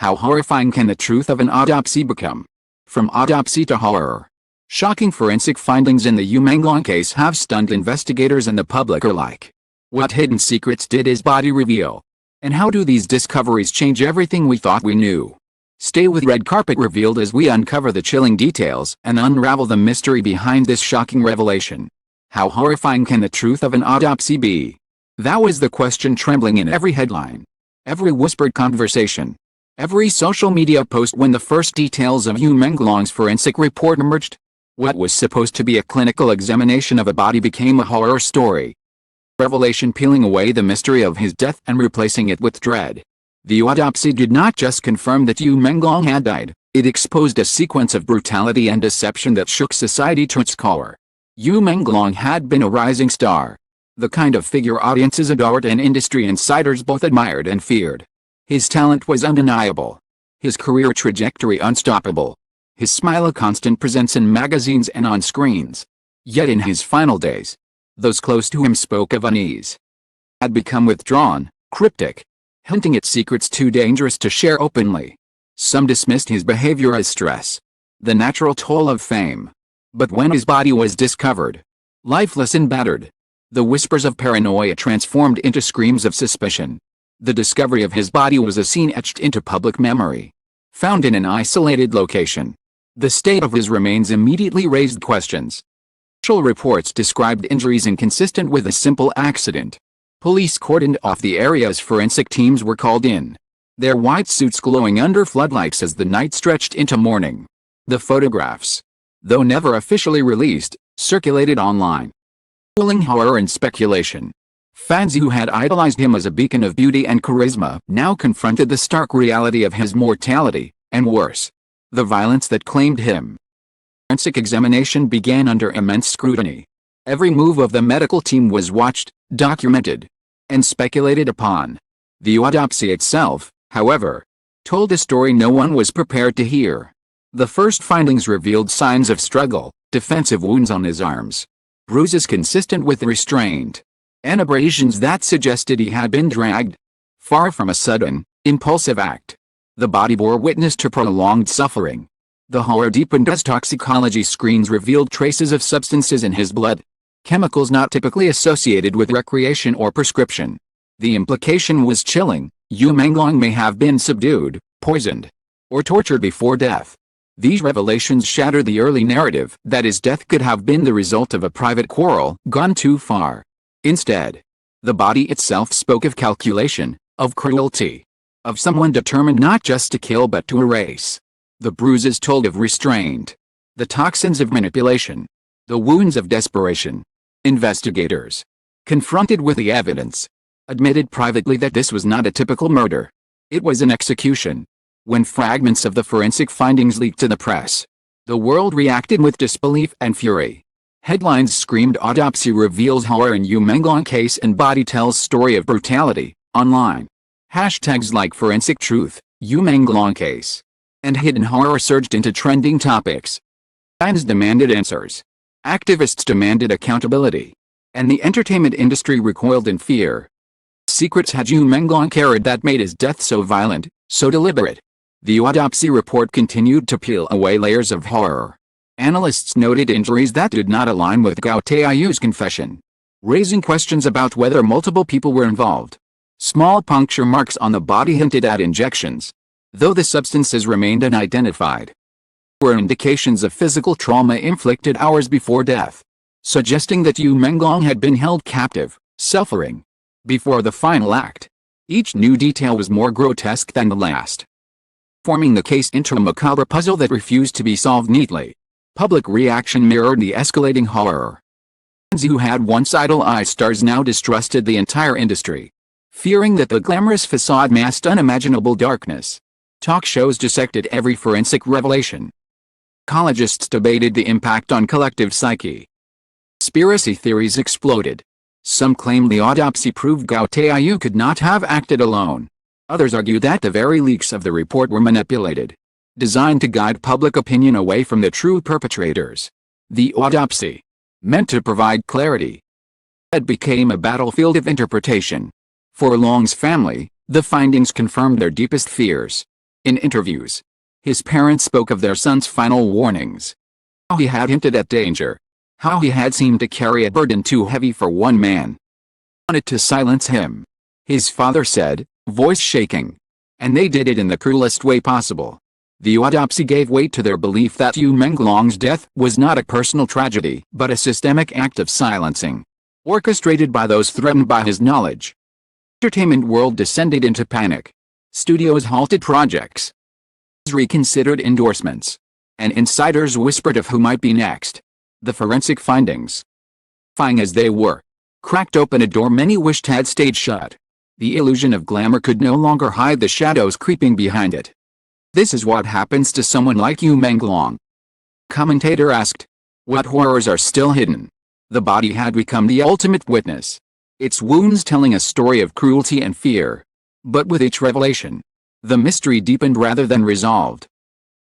How horrifying can the truth of an autopsy become? From autopsy to horror. Shocking forensic findings in the Yu Menglong case have stunned investigators and the public alike. What hidden secrets did his body reveal? And how do these discoveries change everything we thought we knew? Stay with Red Carpet Revealed as we uncover the chilling details and unravel the mystery behind this shocking revelation. How horrifying can the truth of an autopsy be? That was the question trembling in every headline, every whispered conversation, every social media post when the first details of Yu Menglong's forensic report emerged. What was supposed to be a clinical examination of a body became a horror story. Revelation peeling away the mystery of his death and replacing it with dread. The autopsy did not just confirm that Yu Menglong had died, it exposed a sequence of brutality and deception that shook society to its core. Yu Menglong had been a rising star, the kind of figure audiences adored and industry insiders both admired and feared. His talent was undeniable, his career trajectory unstoppable, his smile a constant presence in magazines and on screens. Yet in his final days, those close to him spoke of unease. He had become withdrawn, cryptic, hinting at secrets too dangerous to share openly. Some dismissed his behavior as stress, the natural toll of fame. But when his body was discovered, lifeless and battered, the whispers of paranoia transformed into screams of suspicion. The discovery of his body was a scene etched into public memory. Found in an isolated location, the state of his remains immediately raised questions. Initial reports described injuries inconsistent with a simple accident. Police cordoned off the area as forensic teams were called in, their white suits glowing under floodlights as the night stretched into morning. The photographs, though never officially released, circulated online, fueling horror and speculation. Fans who had idolized him as a beacon of beauty and charisma now confronted the stark reality of his mortality, and worse, the violence that claimed him. Forensic examination began under immense scrutiny. Every move of the medical team was watched, documented, and speculated upon. The autopsy itself, however, told a story no one was prepared to hear. The first findings revealed signs of struggle, defensive wounds on his arms, bruises consistent with restraint, and abrasions that suggested he had been dragged. Far from a sudden, impulsive act, the body bore witness to prolonged suffering. The horror deepened as toxicology screens revealed traces of substances in his blood, chemicals not typically associated with recreation or prescription. The implication was chilling: Yu Menglong may have been subdued, poisoned, or tortured before death. These revelations shattered the early narrative that his death could have been the result of a private quarrel gone too far. Instead, the body itself spoke of calculation, of cruelty, of someone determined not just to kill but to erase. The bruises told of restraint, the toxins of manipulation, the wounds of desperation. Investigators, confronted with the evidence, admitted privately that this was not a typical murder. It was an execution. When fragments of the forensic findings leaked to the press, the world reacted with disbelief and fury. Headlines screamed "Autopsy reveals horror in Yu Menglong case" and "Body tells story of brutality" online. Hashtags like "Forensic Truth," "Yu Menglong case," and "Hidden Horror" surged into trending topics. Fans demanded answers. Activists demanded accountability. And the entertainment industry recoiled in fear. Secrets had Yu Menglong carried that made his death so violent, so deliberate. The autopsy report continued to peel away layers of horror. Analysts noted injuries that did not align with Gao Taiyu's confession, raising questions about whether multiple people were involved. Small puncture marks on the body hinted at injections, though the substances remained unidentified. There were indications of physical trauma inflicted hours before death, suggesting that Yu Menglong had been held captive, suffering, before the final act. Each new detail was more grotesque than the last, forming the case into a macabre puzzle that refused to be solved neatly. Public reaction mirrored the escalating horror. Fans who had once idolized stars now distrusted the entire industry, fearing that the glamorous facade masked unimaginable darkness. Talk shows dissected every forensic revelation. Psychologists debated the impact on collective psyche. Conspiracy theories exploded. Some claimed the autopsy proved Gao Taiyu could not have acted alone. Others argued that the very leaks of the report were manipulated, designed to guide public opinion away from the true perpetrators. The autopsy, meant to provide clarity, it became a battlefield of interpretation. For Long's family, the findings confirmed their deepest fears. In interviews, his parents spoke of their son's final warnings. How he had hinted at danger. How he had seemed to carry a burden too heavy for one man. Wanted to silence him. His father said, voice shaking. And they did it in the cruelest way possible. The autopsy gave weight to their belief that Yu Menglong's death was not a personal tragedy but a systemic act of silencing, orchestrated by those threatened by his knowledge. The entertainment world descended into panic. Studios halted projects. Reconsidered endorsements. And insiders whispered of who might be next. The forensic findings, terrifying as they were, cracked open a door many wished had stayed shut. The illusion of glamour could no longer hide the shadows creeping behind it. This is what happens to someone like Yu Menglong. Commentator asked. What horrors are still hidden? The body had become the ultimate witness. Its wounds telling a story of cruelty and fear. But with each revelation, the mystery deepened rather than resolved.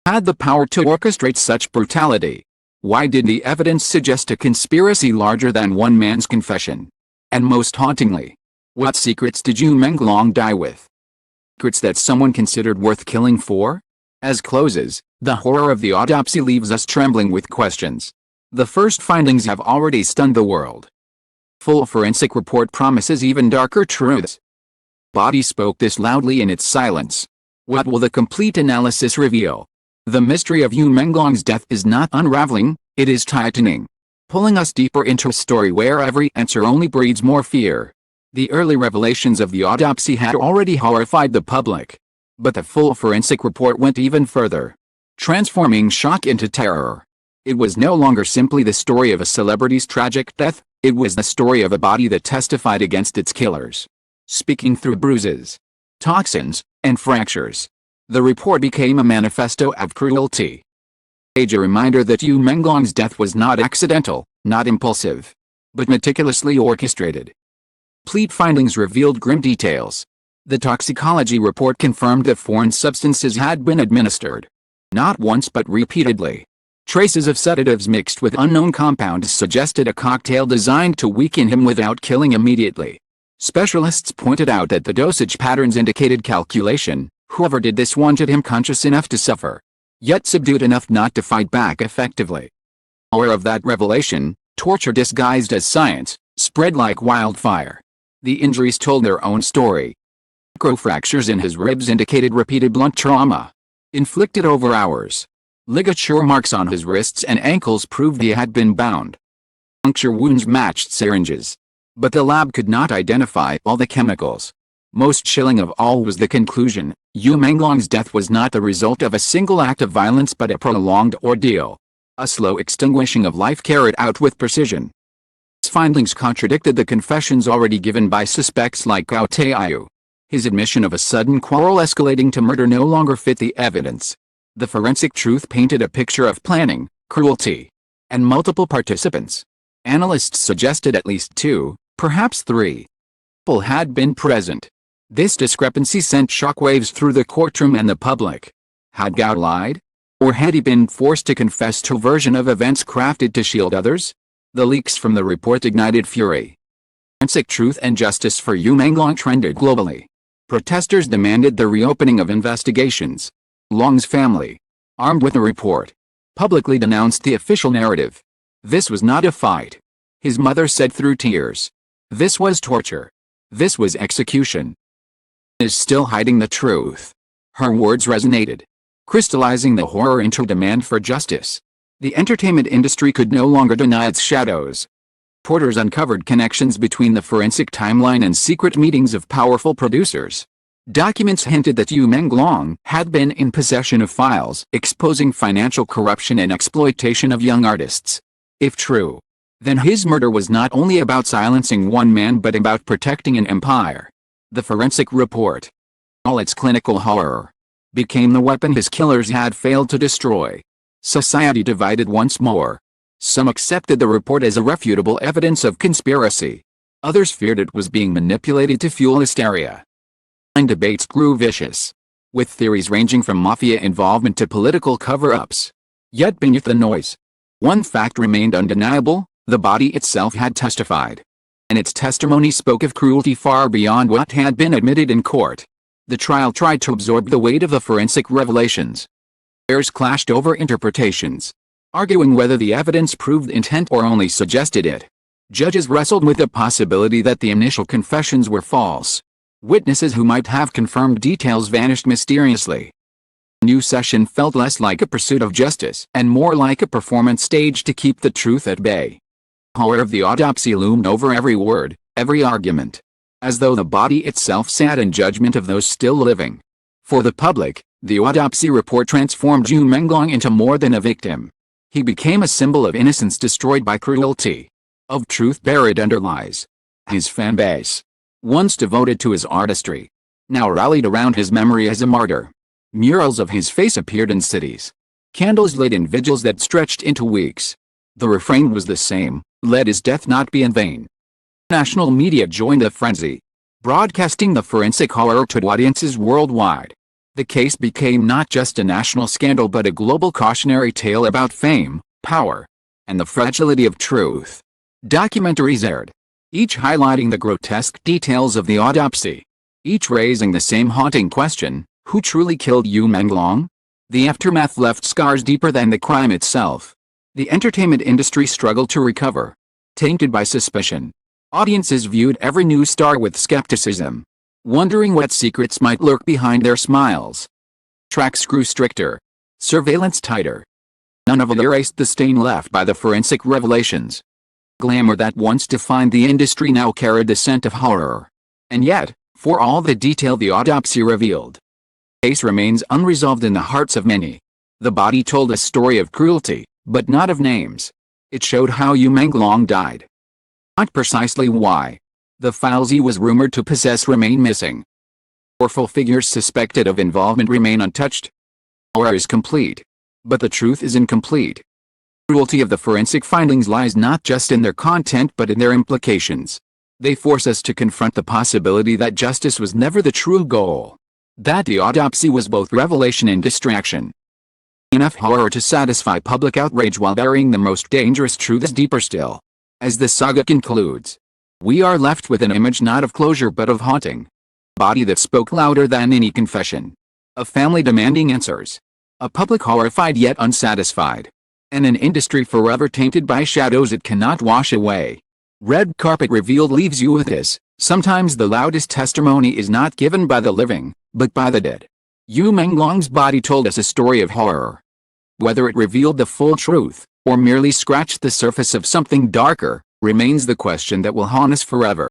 Had the power to orchestrate such brutality? Why did the evidence suggest a conspiracy larger than one man's confession? And most hauntingly, what secrets did Yu Menglong die with? Secrets that someone considered worth killing for? As closes, the horror of the autopsy leaves us trembling with questions. The first findings have already stunned the world. Full forensic report promises even darker truths. Body spoke this loudly in its silence. What will the complete analysis reveal? The mystery of Yu Menglong's death is not unraveling, it is tightening, pulling us deeper into a story where every answer only breeds more fear. The early revelations of the autopsy had already horrified the public. But the full forensic report went even further, transforming shock into terror. It was no longer simply the story of a celebrity's tragic death, it was the story of a body that testified against its killers. Speaking through bruises, toxins, and fractures, the report became a manifesto of cruelty. A reminder that Yu Menglong's death was not accidental, not impulsive, but meticulously orchestrated. Complete findings revealed grim details. The toxicology report confirmed that foreign substances had been administered. Not once but repeatedly. Traces of sedatives mixed with unknown compounds suggested a cocktail designed to weaken him without killing immediately. Specialists pointed out that the dosage patterns indicated calculation. Whoever did this wanted him conscious enough to suffer, yet subdued enough not to fight back effectively. Aware of that revelation, torture disguised as science spread like wildfire. The injuries told their own story. Microfractures in his ribs indicated repeated blunt trauma, inflicted over hours. Ligature marks on his wrists and ankles proved he had been bound. Puncture wounds matched syringes, but the lab could not identify all the chemicals. Most chilling of all was the conclusion: Yu Menglong's death was not the result of a single act of violence but a prolonged ordeal. A slow extinguishing of life carried out with precision. His findings contradicted the confessions already given by suspects like Gao Taiyu. His admission of a sudden quarrel escalating to murder no longer fit the evidence. The forensic truth painted a picture of planning, cruelty, and multiple participants. Analysts suggested at least 2, perhaps 3, people had been present. This discrepancy sent shockwaves through the courtroom and the public. Had Gao lied? Or had he been forced to confess to a version of events crafted to shield others? The leaks from the report ignited fury. Forensic truth and justice for Yu Menglong trended globally. Protesters demanded the reopening of investigations. Long's family, armed with the report, publicly denounced the official narrative. This was not a fight. His mother said through tears. This was torture. This was execution. Is still hiding the truth. Her words resonated, crystallizing the horror into demand for justice. The entertainment industry could no longer deny its shadows. Reporters uncovered connections between the forensic timeline and secret meetings of powerful producers. Documents hinted that Yu Menglong had been in possession of files exposing financial corruption and exploitation of young artists. If true, then his murder was not only about silencing one man but about protecting an empire. The forensic report, all its clinical horror, became the weapon his killers had failed to destroy. Society divided once more. Some accepted the report as irrefutable evidence of conspiracy. Others feared it was being manipulated to fuel hysteria. Debates grew vicious, with theories ranging from mafia involvement to political cover-ups. Yet beneath the noise, one fact remained undeniable: the body itself had testified. And its testimony spoke of cruelty far beyond what had been admitted in court. The trial tried to absorb the weight of the forensic revelations. Lawyers clashed over interpretations, arguing whether the evidence proved intent or only suggested it. Judges wrestled with the possibility that the initial confessions were false. Witnesses who might have confirmed details vanished mysteriously. The new session felt less like a pursuit of justice and more like a performance staged to keep the truth at bay. The horror of the autopsy loomed over every word, every argument, as though the body itself sat in judgment of those still living. For the public, the autopsy report transformed Yu Menglong into more than a victim. He became a symbol of innocence destroyed by cruelty, of truth buried under lies. His fan base, once devoted to his artistry, now rallied around his memory as a martyr. Murals of his face appeared in cities. Candles lit in vigils that stretched into weeks. The refrain was the same: let his death not be in vain. National media joined the frenzy, broadcasting the forensic horror to audiences worldwide. The case became not just a national scandal but a global cautionary tale about fame, power, and the fragility of truth. Documentaries aired, each highlighting the grotesque details of the autopsy, each raising the same haunting question: who truly killed Yu Menglong? The aftermath left scars deeper than the crime itself. The entertainment industry struggled to recover. Tainted by suspicion, audiences viewed every new star with skepticism, wondering what secrets might lurk behind their smiles. Tracks grew stricter, surveillance tighter. None of it erased the stain left by the forensic revelations. Glamour that once defined the industry now carried the scent of horror. And yet, for all the detail the autopsy revealed, the case remains unresolved in the hearts of many. The body told a story of cruelty, but not of names. It showed how Yu Menglong died, not precisely why. The files he was rumored to possess remain missing. Powerful figures suspected of involvement remain untouched. Horror is complete, but the truth is incomplete. The cruelty of the forensic findings lies not just in their content but in their implications. They force us to confront the possibility that justice was never the true goal, that the autopsy was both revelation and distraction. Enough horror to satisfy public outrage while burying the most dangerous truths deeper still. As the saga concludes, we are left with an image not of closure but of haunting. A body that spoke louder than any confession. A family demanding answers. A public horrified yet unsatisfied. And an industry forever tainted by shadows it cannot wash away. Red Carpet Revealed leaves you with this: sometimes the loudest testimony is not given by the living, but by the dead. Yu Menglong's body told us a story of horror. Whether it revealed the full truth, or merely scratched the surface of something darker, remains the question that will haunt us forever.